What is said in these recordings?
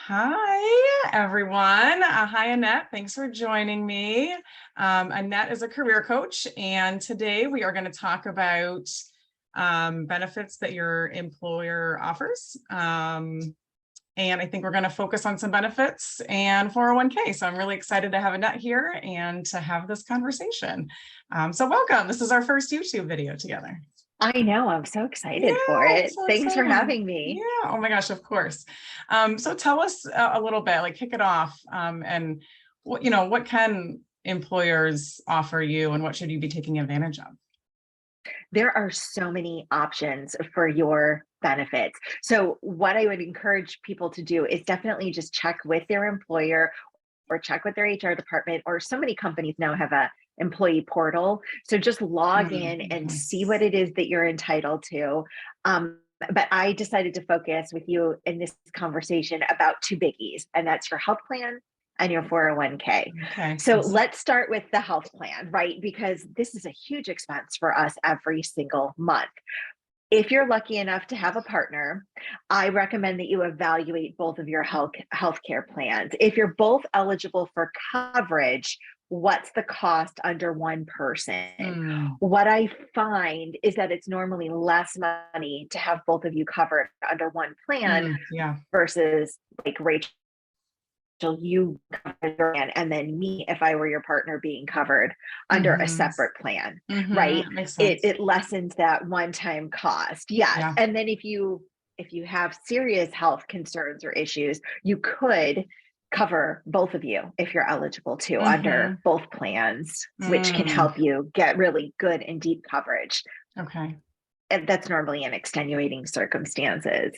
Hi, everyone. Hi, Annette. Thanks for joining me. Annette is a career coach, and today we are going to talk about benefits that your employer offers. And I think we're going to focus on some benefits and 401k. So I'm really excited to have Annette here and to have this conversation. So welcome. This is our first YouTube video together. I know. I'm so excited for it. So Thanks for exciting. having me. Yeah. Oh my gosh, of course. So tell us a little bit, like kick it off. And what can employers offer you and what should you be taking advantage of? There are so many options for your benefits. So what I would encourage people to do is definitely just check with their employer or check with their HR department, or so many companies now have a employee portal. So just log in and see what it is that you're entitled to. But I decided to focus with you in this conversation about two biggies, and that's your health plan and your 401k. Okay. So let's start with the health plan, right? Because this is a huge expense for us every single month. If you're lucky enough to have a partner, I recommend that you evaluate both of your healthcare plans. If you're both eligible for coverage, what's the cost under one person? What I find is that it's normally less money to have both of you covered under one plan versus like Rachel, you covered and then me, if I were your partner, being covered under a separate plan, right? It lessens that one-time cost. Yeah. And then if you have serious health concerns or issues, you could cover both of you if you're eligible to under both plans, which can help you get really good and deep coverage. Okay. And that's normally in extenuating circumstances.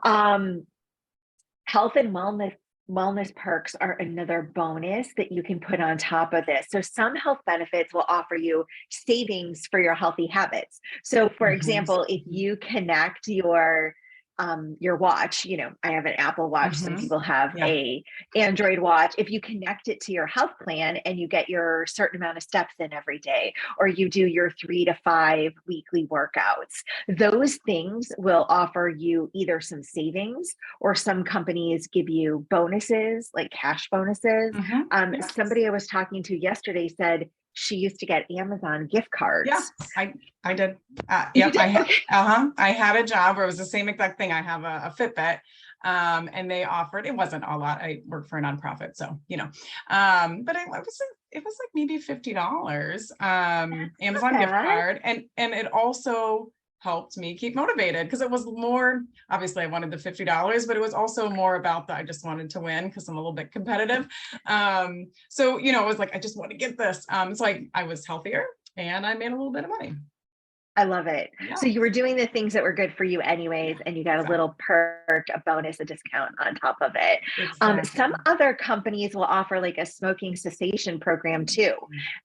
Health and wellness perks are another bonus that you can put on top of this. So some health benefits will offer you savings for your healthy habits. So for example, if you connect your watch, I have an Apple Watch. Some people have a Android watch. If you connect it to your health plan and you get your certain amount of steps in every day, or you do your 3 to 5 weekly workouts, those things will offer you either some savings, or some companies give you bonuses, like cash bonuses. Somebody I was talking to yesterday said she used to get Amazon gift cards. Yeah, I did. Yep. I had a job where it was the same exact thing. I have a Fitbit, and they offered, it wasn't a lot. I work for a nonprofit, so, but it was like maybe $50, Amazon gift card. And it also helped me keep motivated because it was more, obviously I wanted the $50, but it was also more about I just wanted to win because I'm a little bit competitive. So, it was like, I just want to get this. So I was healthier and I made a little bit of money. I love it. Yeah. So you were doing the things that were good for you anyways, and you got a little perk, a bonus, a discount on top of it. Some other companies will offer like a smoking cessation program too,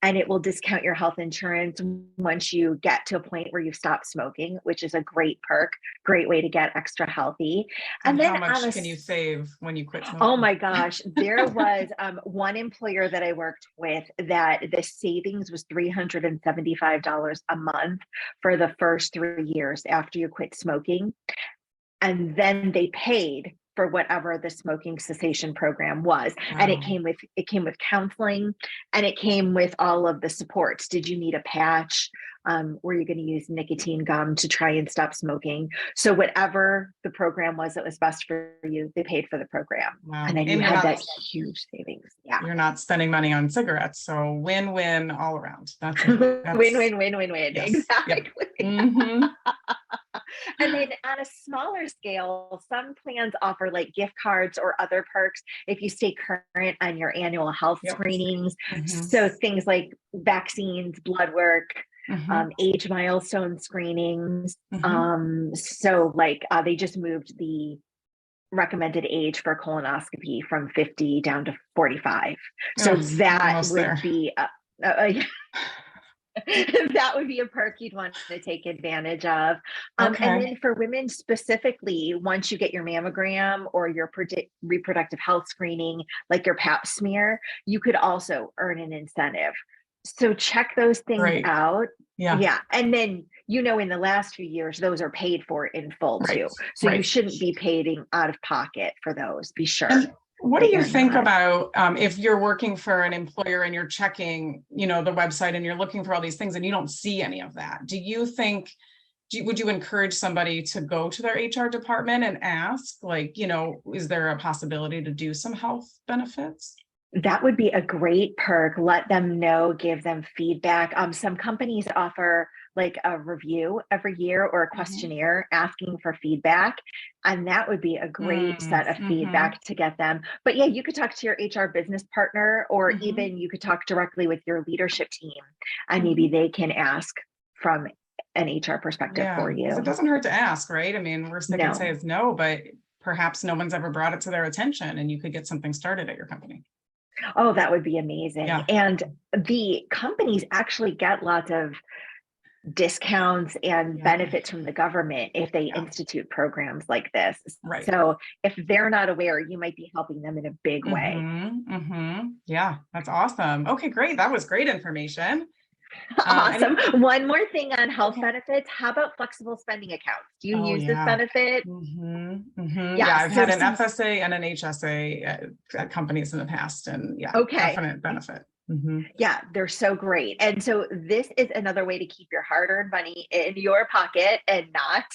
and it will discount your health insurance once you get to a point where you stop smoking, which is a great perk, great way to get extra healthy. And then how much can you save when you quit smoking? Oh my gosh, there was one employer that I worked with that the savings was $375 a month for the first 3 years after you quit smoking. And then they paid for whatever the smoking cessation program was. Wow. And it came with counseling, and it came with all of the supports. Did you need a patch? Were you going to use nicotine gum to try and stop smoking? So whatever the program was that was best for you, they paid for the program. Wow. And then you had that huge savings. Yeah. You're not spending money on cigarettes. So win-win all around. That's win-win. Yes. Exactly. Yep. And then on a smaller scale, some plans offer like gift cards or other perks if you stay current on your annual health screenings. So things like vaccines, blood work, age milestone screenings. So like they just moved the recommended age for colonoscopy from 50 down to 45. So that would be that would be a perk you'd want to take advantage of. And then for women specifically, once you get your mammogram or your reproductive health screening, like your pap smear, you could also earn an incentive So check those things Right. out. Yeah. Yeah. And then, in the last few years, those are paid for in full Right. too. So you Right. shouldn't be paying out of pocket for those. Be sure And what do that you you're think not. about if you're working for an employer and you're checking, the website and you're looking for all these things and you don't see any of that? Do you think, would you encourage somebody to go to their HR department and ask, like, is there a possibility to do some health benefits? That would be a great perk. Let them know, give them feedback. Some companies offer like a review every year or a questionnaire asking for feedback. And that would be a great set of feedback to get them. But yeah, you could talk to your HR business partner, or even you could talk directly with your leadership team, and maybe they can ask from an HR perspective for you. Because it doesn't hurt to ask, right? I mean, worst they can say is no, but perhaps no one's ever brought it to their attention and you could get something started at your company. Oh, that would be amazing. Yeah. And the companies actually get lots of discounts and benefits from the government if they institute programs like this. Right. So if they're not aware, you might be helping them in a big way. Yeah, that's awesome. Okay, great. That was great information. Awesome. One more thing on health benefits. How about flexible spending accounts? Do you use this benefit? Yeah, I've had an FSA and an HSA at companies in the past, and definite benefit. Yeah, they're so great. And so this is another way to keep your hard-earned money in your pocket and not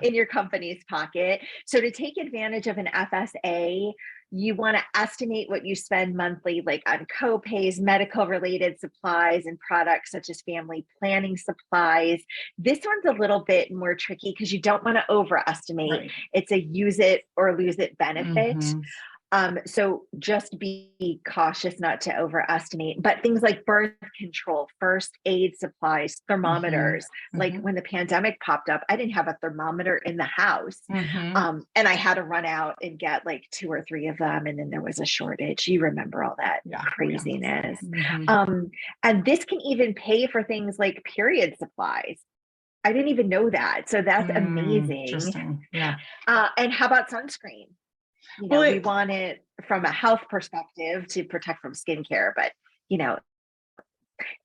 in your company's pocket. So to take advantage of an FSA, you want to estimate what you spend monthly, like on co-pays, medical related supplies, and products such as family planning supplies. This one's a little bit more tricky because you don't want to overestimate. Right. It's a use it or lose it benefit. So just be cautious not to overestimate, but things like birth control, first aid supplies, thermometers, like when the pandemic popped up, I didn't have a thermometer in the house. And I had to run out and get like 2 or 3 of them. And then there was a shortage. You remember all that craziness. And this can even pay for things like period supplies. I didn't even know that. So that's amazing. Interesting. Yeah. And how about sunscreen? We want it from a health perspective to protect from skincare, but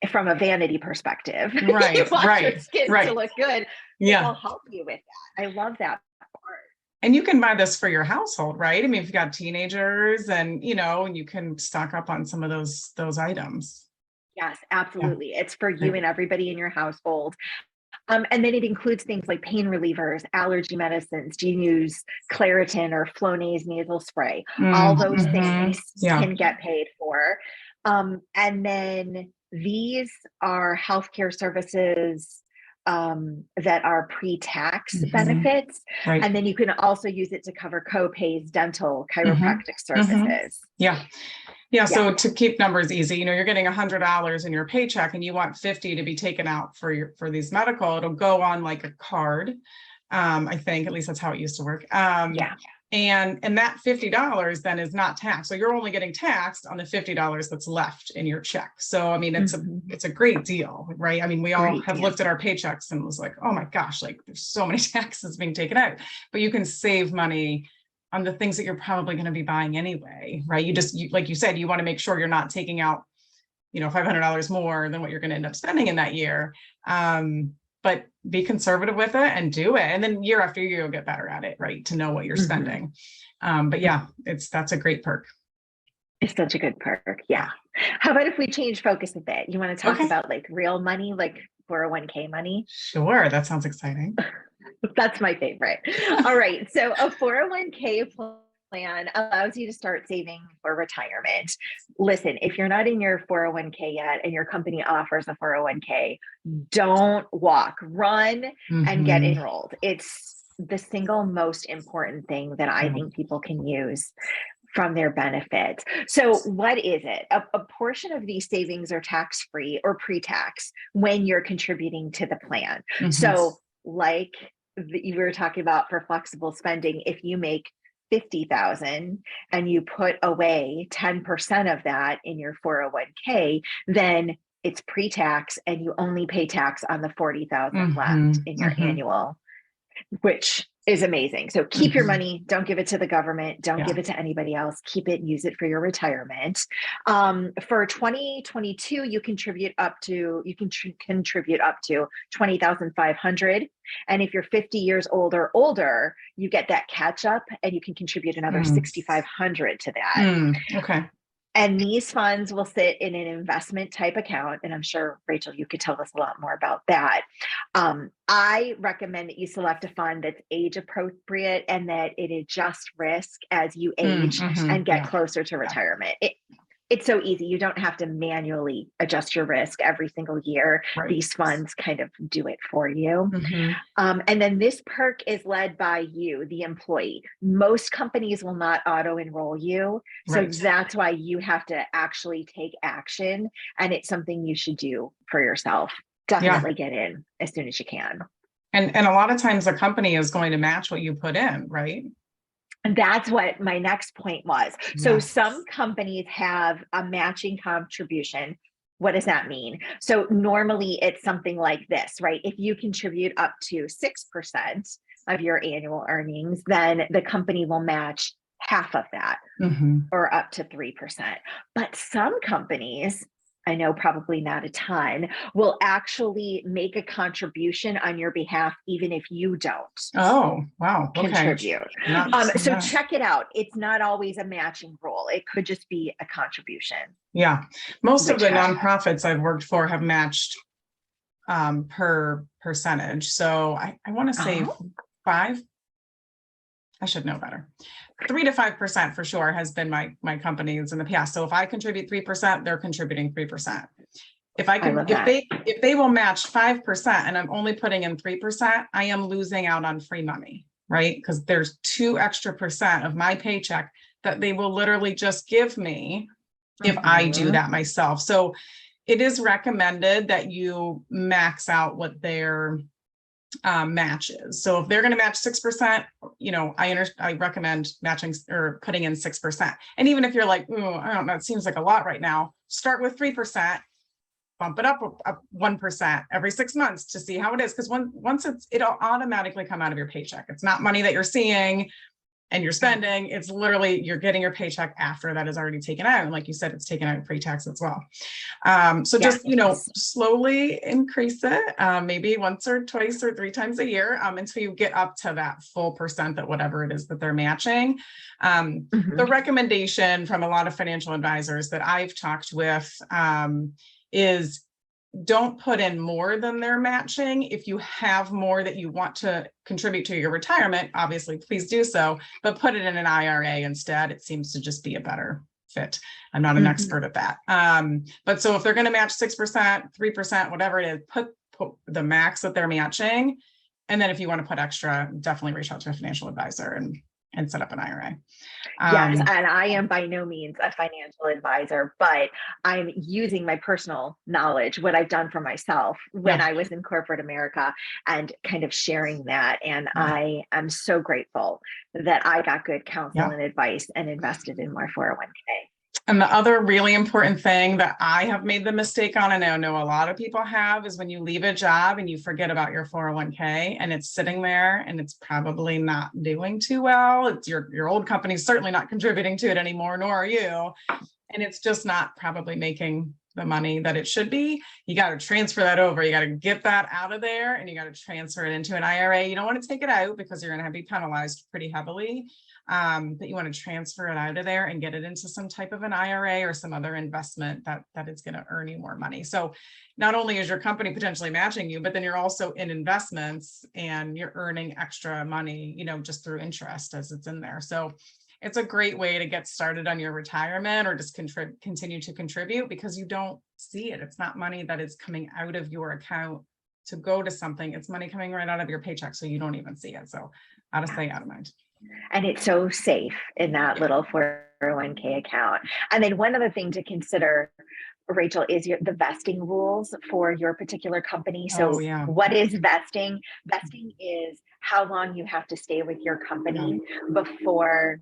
from a vanity perspective, you want your skin to look good. Yeah, it'll help you with that. I love that part. And you can buy this for your household, right? I mean, if you've got teenagers, and and you can stock up on some of those items. Yes, absolutely. Yeah. It's for you and everybody in your household. And then it includes things like pain relievers, allergy medicines. Do you use Claritin or Flonase nasal spray? All those things can get paid for. And then these are healthcare services that are pre-tax benefits. Right. And then you can also use it to cover co-pays, dental, chiropractic services. Yeah. So to keep numbers easy, you're getting $100 in your paycheck and you want 50 to be taken out for these medical, it'll go on like a card. I think at least that's how it used to work. And that $50 then is not taxed. So you're only getting taxed on the $50 that's left in your check. So, I mean, it's a great deal, right? I mean, we all have looked at our paychecks and was like, oh my gosh, like there's so many taxes being taken out, but you can save money on the things that you're probably going to be buying anyway, right? Like you said, you want to make sure you're not taking out, $500 more than what you're going to end up spending in that year. But be conservative with it and do it. And then year after year, you'll get better at it, right? To know what you're spending. But yeah, that's a great perk. It's such a good perk. Yeah. How about if we change focus a bit? You want to talk about like real money, like 401k money? Sure. That sounds exciting. That's my favorite. All right. So a 401k plan allows you to start saving for retirement. Listen, if you're not in your 401k yet and your company offers a 401k, don't walk, run and get enrolled. It's the single most important thing that I think people can use from their benefit. So what is it? A portion of these savings are tax-free or pre-tax when you're contributing to the plan. So like you were talking about for flexible spending, if you make $50,000 and you put away 10% of that in your 401k, then it's pre-tax and you only pay tax on the $40,000 left in your annual, which is amazing. So keep your Mhm. money, don't give it to the government, don't Yeah. give it to anybody else, keep it and use it for your retirement. For 2022, you can contribute up to 20,500. And if you're 50 years old or older, you get that catch up and you can contribute another Mm. 6,500 to that. Okay. And these funds will sit in an investment type account. And I'm sure, Rachel, you could tell us a lot more about that. I recommend that you select a fund that's age appropriate and that it adjusts risk as you age and get Yeah. closer to Yeah. retirement. It's so easy. You don't have to manually adjust your risk every single year. Right. These funds kind of do it for you. Mhm. And then this perk is led by you, the employee. Most companies will not auto enroll you. So Right. that's why you have to actually take action. And it's something you should do for yourself. Yeah. Definitely get in as soon as you can. And a lot of times the company is going to match what you put in, right? And that's what my next point was. So Yes. some companies have a matching contribution. What does that mean? So normally it's something like this, right? If you contribute up to 6% of your annual earnings, then the company will match half of that Mhm. or up to 3%. But some companies, I know probably not a ton, will actually make a contribution on your behalf, even if you don't Oh, wow. Okay. contribute. Not seen So that. check it out. It's not always a matching role. It could just be a contribution. Yeah. Most of Which the has, nonprofits I've worked for have matched per percentage. So I want to say oh, 5. I should know better. 3 to 5% for sure has been my companies in the past. So if I contribute 3%, they're contributing 3%. If I I can, love that. if they will match 5% and I'm only putting in 3%, I am losing out on free money, right? Because there's 2 extra percent of my paycheck that they will literally just give me if I do Mhm. that myself. So it is recommended that you max out what their matches. So if they're going to match 6%, I recommend matching or putting in 6%. And even if you're like, oh, I don't know, it seems like a lot right now, start with 3%, bump it up 1% every 6 months to see how it is. Because once it'll automatically come out of your paycheck. It's not money that you're seeing and you're spending. It's literally you're getting your paycheck after that is already taken out. And like you said, it's taken out pre-tax as well. So Yes. just, slowly increase it, maybe once or twice or 3 times a year, until you get up to that full percent that whatever it is that they're matching. The Mhm. recommendation from a lot of financial advisors that I've talked with is don't put in more than they're matching. If you have more that you want to contribute to your retirement, obviously, please do so, but put it in an IRA instead. It seems to just be a better fit. I'm not an expert at that. But so if they're going to match 6%, 3%, whatever it is, put the max that they're matching. And then if you want to put extra, definitely reach out to a financial advisor and set up an IRA. Yes, and I am by no means a financial advisor, but I'm using my personal knowledge, what I've done for myself when Yeah. I was in corporate America, and kind of sharing that. And Yeah. I am so grateful that I got good counsel Yeah. and advice and invested in my 401k. And the other really important thing that I have made the mistake on, and I know a lot of people have, is when you leave a job and you forget about your 401k and it's sitting there and it's probably not doing too well. It's your old company's certainly not contributing to it anymore, nor are you. And it's just not probably making the money that it should be. You got to transfer that over. You got to get that out of there and you got to transfer it into an IRA. You don't want to take it out because you're going to be penalized pretty heavily. But you want to transfer it out of there and get it into some type of an IRA or some other investment that is going to earn you more money. So not only is your company potentially matching you, but then you're also in investments and you're earning extra money, just through interest as it's in there. So it's a great way to get started on your retirement or just continue to contribute because you don't see it. It's not money that is coming out of your account to go to something. It's money coming right out of your paycheck. So you don't even see it. So out of sight, out of mind. And it's so safe in that little 401k account. And then one other thing to consider, Rachel, is the vesting rules for your particular company. So what is vesting? Vesting is how long you have to stay with your company before.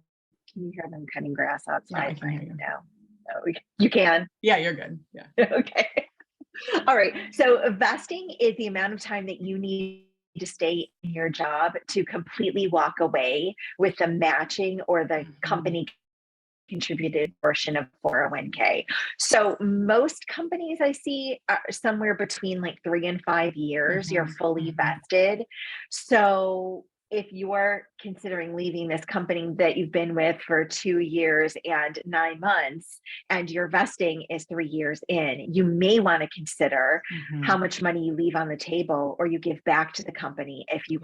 Can you hear them cutting grass outside? Yeah, I can hear you. No, you can? Yeah, you're good. Yeah. Okay. All right. So vesting is the amount of time that you need to stay in your job to completely walk away with the matching or the company contributed portion of 401k. So most companies I see are somewhere between like 3 and 5 years, you're fully vested. So if you're considering leaving this company that you've been with for 2 years and 9 months, and your vesting is 3 years in, you may want to consider how much money you leave on the table or you give back to the company if you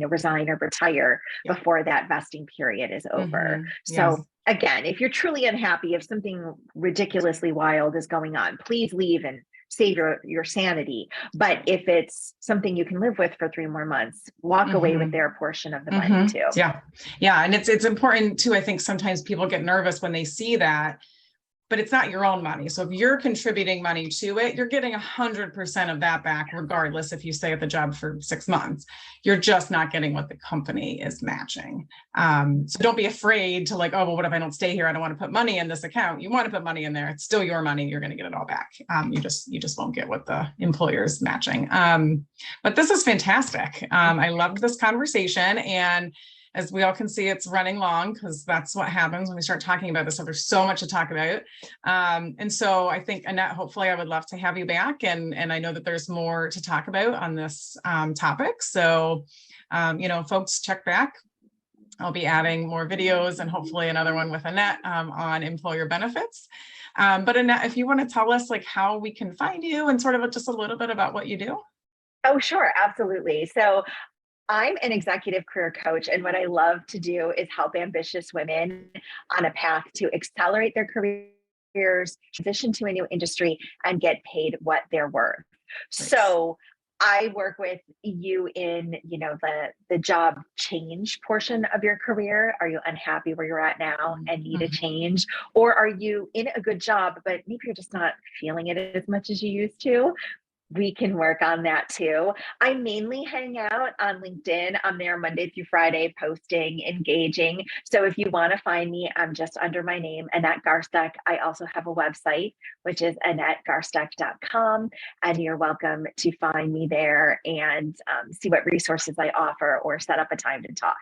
resign or retire before that vesting period is over. So again, if you're truly unhappy, if something ridiculously wild is going on, please leave and save your sanity. But if it's something you can live with for 3 more months, walk away with their portion of the money too. Yeah. And it's important too. I think sometimes people get nervous when they see that, but it's not your own money. So if you're contributing money to it, you're getting 100% of that back, regardless if you stay at the job for 6 months. You're just not getting what the company is matching. So don't be afraid to like, oh, well, what if I don't stay here? I don't want to put money in this account. You want to put money in there. It's still your money. You're going to get it all back. You just won't get what the employer's matching. But this is fantastic. I loved this conversation, and as we all can see, it's running long because that's what happens when we start talking about this. So there's so much to talk about. And so I think, Annette, hopefully I would love to have you back. And I know that there's more to talk about on this topic. So, folks, check back. I'll be adding more videos and hopefully another one with Annette on employer benefits. But Annette, if you want to tell us like how we can find you and sort of just a little bit about what you do. Oh, sure. Absolutely. So I'm an executive career coach, and what I love to do is help ambitious women on a path to accelerate their careers, transition to a new industry, and get paid what they're worth. Nice. So I work with you in, the job change portion of your career. Are you unhappy where you're at now and need a change? Or are you in a good job, but maybe you're just not feeling it as much as you used to? We can work on that too. I mainly hang out on LinkedIn. I'm there Monday through Friday, posting, engaging. So if you want to find me, I'm just under my name, Annette Garstuck. I also have a website, which is AnnetteGarstuck.com. And you're welcome to find me there and see what resources I offer or set up a time to talk.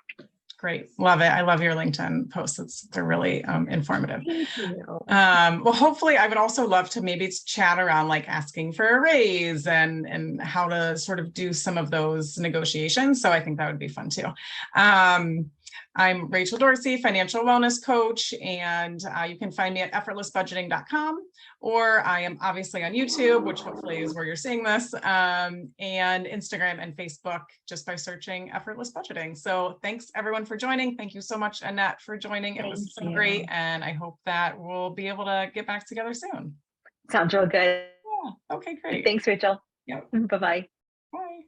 Great. Love it. I love your LinkedIn posts. They're really informative. Thank you. Well, hopefully I would also love to maybe chat around like asking for a raise and how to sort of do some of those negotiations. So I think that would be fun too. I'm Rachel Durci, financial wellness coach, and you can find me at effortlessbudgeting.com, or I am obviously on YouTube, which hopefully is where you're seeing this, and Instagram and Facebook just by searching Effortless Budgeting. So thanks everyone for joining. Thank you so much, Annette, for joining. It was so great, and I hope that we'll be able to get back together soon. Sounds real good. Yeah. Okay, great. Thanks, Rachel. Yep. Bye-bye. Bye.